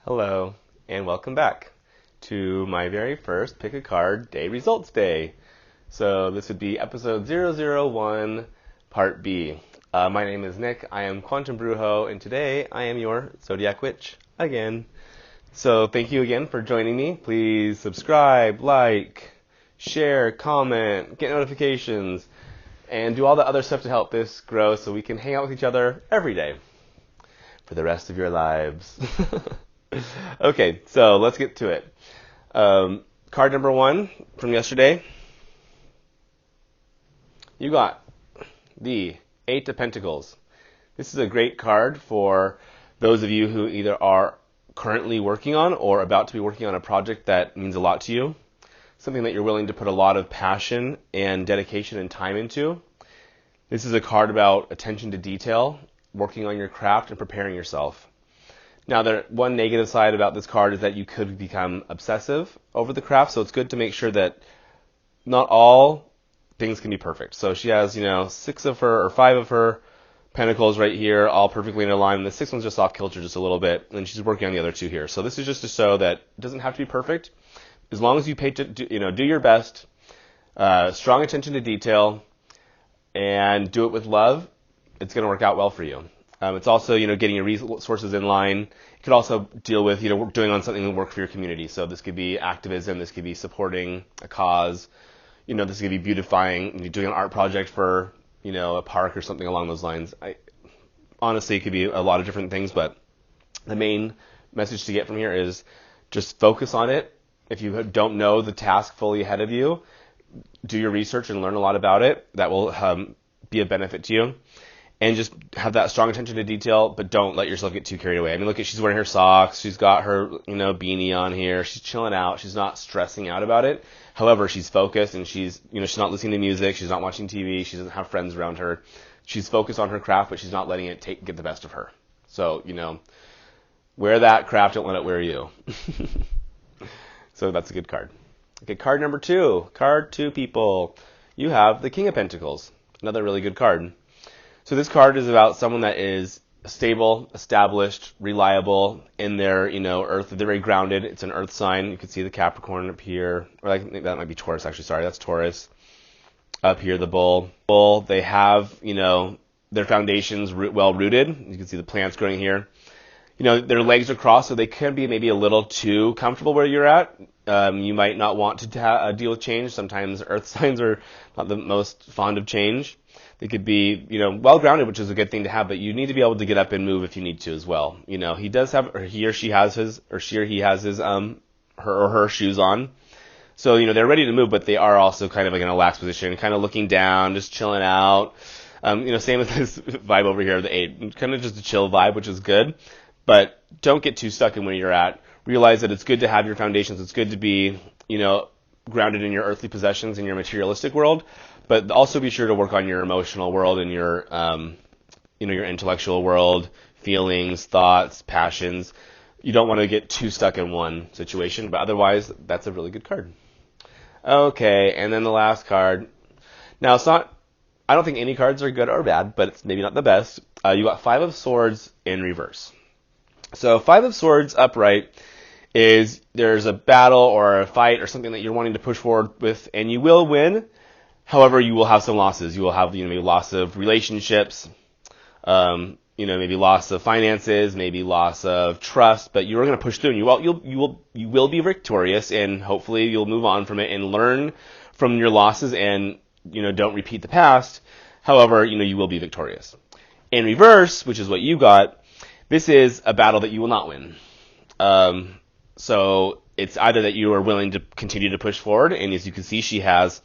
Hello, and welcome back to my very first Pick a Card Day Results Day. So this would be episode 001, Part B. My name is Nick, I am Quantum Brujo, and today I am your Zodiac Witch again. So thank you again for joining me. Please subscribe, like, share, comment, get notifications, and do all the other stuff to help this grow so we can hang out with each other every day for the rest of your lives. Okay, so let's get to it. Card number 1 from yesterday. You got the 8 of Pentacles. This is a great card for those of you who either are currently working on or about to be working on a project that means a lot to you. Something that you're willing to put a lot of passion and dedication and time into. This is a card about attention to detail, working on your craft, and preparing yourself. Now, the one negative side about this card is that you could become obsessive over the craft, so it's good to make sure that not all things can be perfect. So she has, 5 of her pentacles right here, all perfectly in a line, and the 6th one's just off kilter just a little bit, and she's working on the other 2 here. So this is just to show that it doesn't have to be perfect. As long as you do your best, strong attention to detail, and do it with love, it's going to work out well for you. It's also, getting your resources in line. It could also deal with, doing on something that work for your community. So this could be activism. This could be supporting a cause. This could be beautifying, doing an art project for, a park or something along those lines. Honestly, it could be a lot of different things, but the main message to get from here is just focus on it. If you don't know the task fully ahead of you, do your research and learn a lot about it. That will be a benefit to you. And just have that strong attention to detail, but don't let yourself get too carried away. I mean, look, she's wearing her socks. She's got her, beanie on here. She's chilling out. She's not stressing out about it. However, she's focused and she's not listening to music. She's not watching TV. She doesn't have friends around her. She's focused on her craft, but she's not letting it get the best of her. So, wear that craft. Don't let it wear you. So that's a good card. Okay, card number 2. Card 2, people. You have the King of Pentacles. Another really good card. So this card is about someone that is stable, established, reliable in their, earth. They're very grounded. It's an earth sign. You can see the Capricorn up here. Or I think that might be Taurus, actually. Sorry, that's Taurus. Up here, the bull. They have, their foundations well rooted. You can see the plants growing here. Their legs are crossed, so they can be maybe a little too comfortable where you're at. You might not want to deal with change. Sometimes earth signs are not the most fond of change. They could be, well grounded, which is a good thing to have, but you need to be able to get up and move if you need to as well. He does have, or he or she has his, or she or he has his, her or her shoes on. So, they're ready to move, but they are also kind of like in a lax position, kind of looking down, just chilling out. Same with this vibe over here, the 8, kind of just a chill vibe, which is good, but don't get too stuck in where you're at. Realize that it's good to have your foundations. It's good to be, grounded in your earthly possessions in your materialistic world, but also be sure to work on your emotional world and your, your intellectual world, feelings, thoughts, passions. You don't want to get too stuck in one situation, but otherwise, that's a really good card. Okay, and then the last card. Now, I don't think any cards are good or bad, but it's maybe not the best. You got 5 of Swords in reverse. So 5 of Swords upright is there's a battle or a fight or something that you're wanting to push forward with, and you will win. However, you will have some losses. You will have, maybe loss of relationships, maybe loss of finances, maybe loss of trust, but you're going to push through, and you will be victorious, and hopefully you'll move on from it and learn from your losses and, don't repeat the past. However, you will be victorious. In reverse, which is what you got, this is a battle that you will not win. So it's either that you are willing to continue to push forward, and as you can see, she has,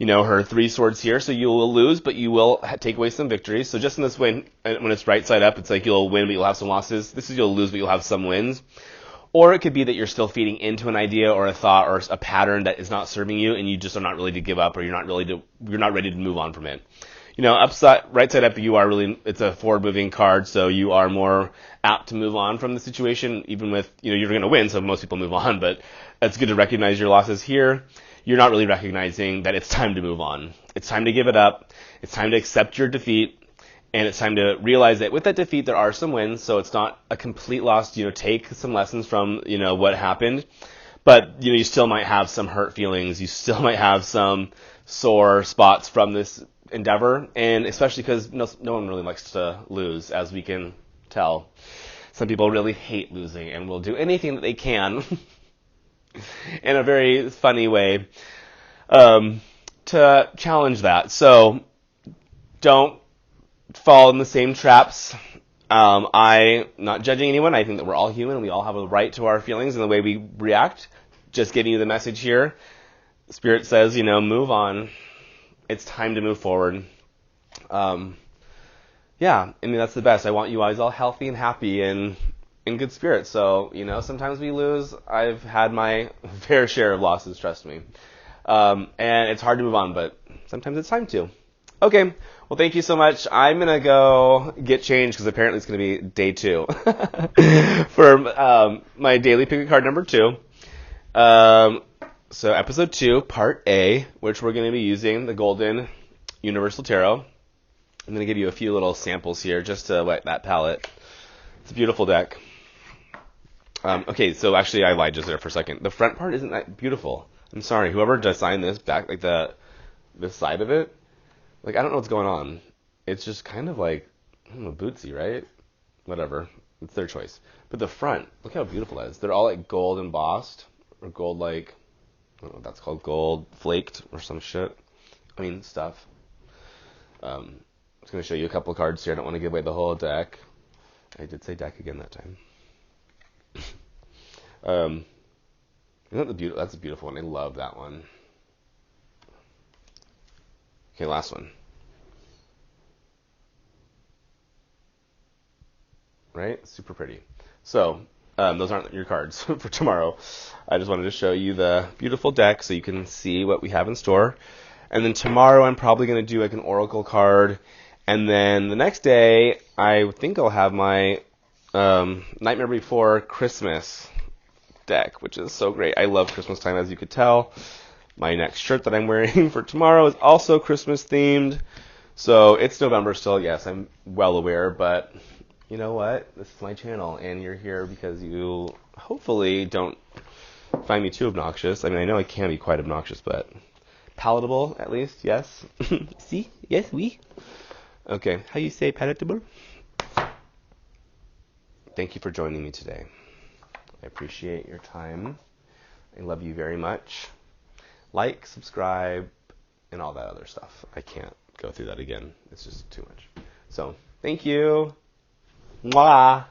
her 3 swords here, so you will lose, but you will take away some victories. So just in this way, when it's right side up, it's like you'll win, but you'll have some losses. This is you'll lose, but you'll have some wins. Or it could be that you're still feeding into an idea or a thought or a pattern that is not serving you, and you just are not ready to give up, or you're not ready to move on from it. Right side up, it's a forward-moving card, so you are more apt to move on from the situation, even with, you're going to win, so most people move on, but it's good to recognize your losses here. You're not really recognizing that it's time to move on. It's time to give it up. It's time to accept your defeat And it's time to realize that with that defeat, there are some wins. So it's not a complete loss. Take some lessons from, what happened. But, you still might have some hurt feelings. You still might have some sore spots from this endeavor. And especially because no one really likes to lose, as we can tell. Some people really hate losing and will do anything that they can in a very funny way to challenge that. So don't fall in the same traps. I'm not judging anyone. I think that we're all human. We all have a right to our feelings and the way we react. Just giving you the message here. Spirit says, move on. It's time to move forward. That's the best. I want you guys all healthy and happy and in good spirits. So, sometimes we lose. I've had my fair share of losses, trust me. And it's hard to move on, but sometimes it's time to. Okay, well, thank you so much. I'm going to go get changed because apparently it's going to be day 2 for my daily pick a card number 2. So episode 2, part A, which we're going to be using the Golden Universal Tarot. I'm going to give you a few little samples here just to wet that palette. It's a beautiful deck. Okay, so actually I lied just there for a second. The front part isn't that beautiful. I'm sorry. Whoever designed this back, like this side of it, I don't know what's going on. It's just kind of like, I don't know, bootsy, right? Whatever. It's their choice. But the front, look how beautiful that is. They're all like gold embossed, or gold I don't know what that's called, gold flaked or some shit. Stuff. I'm just going to show you a couple cards here. I don't want to give away the whole deck. I did say deck again that time. That's a beautiful one. I love that one. Okay, last one. Right? Super pretty. So, those aren't your cards for tomorrow. I just wanted to show you the beautiful deck so you can see what we have in store. And then tomorrow I'm probably going to do an oracle card. And then the next day, I think I'll have my Nightmare Before Christmas deck, which is so great. I love Christmas time, as you could tell. My next shirt that I'm wearing for tomorrow is also Christmas themed. So it's November still, yes, I'm well aware, but you know what? This is my channel, and you're here because you hopefully don't find me too obnoxious. I know I can be quite obnoxious, but palatable at least, yes. See? Yes, oui. Okay, how you say palatable? Thank you for joining me today. I appreciate your time. I love you very much. Like, subscribe, and all that other stuff. I can't go through that again. It's just too much. So, thank you. Mwah.